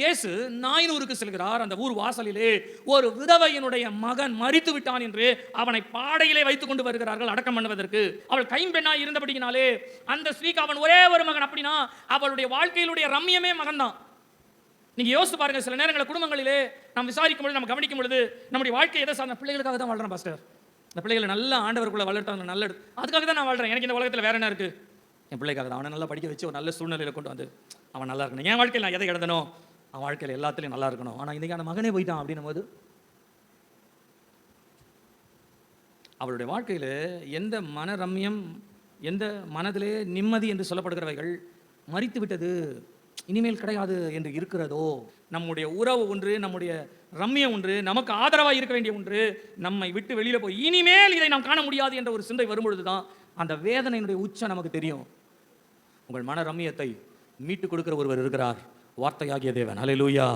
இயேசு நாயினூருக்கு செல்கிறார். அந்த ஊர் வாசலிலே ஒரு விதவையினுடைய மகன் மரித்து விட்டான் என்று அவனை பாடையிலே வைத்துக் கொண்டு வருகிறார்கள் அடக்கம் பண்ணுவதற்கு. அவள் கைம்பெண்ணாய் இருந்தபடியினாலே அந்த ஸ்திரீக்கு அவன் ஒரே ஒரு மகன். அப்படின்னா அவளுடைய வாழ்க்கையிலுடைய ரம்யமே மகன் தான். நீங்க யோசித்து பாருங்க, சில நேரங்களில் குடும்பங்களிலே நாம் விசாரிக்கும் பொழுது, நம்ம கவனிக்கும் பொழுது, நம்முடைய வாழ்க்கை எதை சார்ந்த பிள்ளைகளுக்காக தான் வாழ்றேன் பாஸ்டர். இந்த பிள்ளைகளை நல்ல ஆண்டவருக்குள்ள வளர்த்தாங்க, நல்ல அதுக்காக தான் நான் வாழ்றேன். எனக்கு இந்த உலகத்தில் வேற என்ன இருக்கு? என் பிள்ளைக்காக தான். அவனை நல்லா படிக்க வச்சு ஒரு நல்ல சூழ்நிலையில் கொண்டு வந்து அவன் நல்லா இருக்கணும். என் வாழ்க்கையில் நான் எதை இழந்தனோ அவன் வாழ்க்கையில் எல்லாத்துலையும் நல்லா இருக்கணும். ஆனால் இன்றைக்கான மகனே போயிட்டான் அப்படின்னும் போது அவளுடைய வாழ்க்கையில் எந்த மனரம்யம், எந்த மனதிலே நிம்மதி என்று சொல்லப்படுகிறவைகள் மறித்து விட்டது, இனிமேல் கிடையாது என்று இருக்கிறதோ, நம்முடைய உறவு ஒன்று, நம்முடைய ரம்யம் ஒன்று, நமக்கு ஆதரவாக இருக்க வேண்டிய ஒன்று நம்மை விட்டு வெளியில போய் இனிமேல் இதை நாம் காண முடியாது என்ற ஒரு சிந்தை வரும்பொழுதுதான் அந்த வேதனையினுடைய உச்சம் நமக்கு தெரியும். உங்கள் மன ரம்யத்தை மீட்டு கொடுக்கிற ஒருவர் இருக்கிறார், வார்த்தையாகிய தேவன். அல்லேலூயா.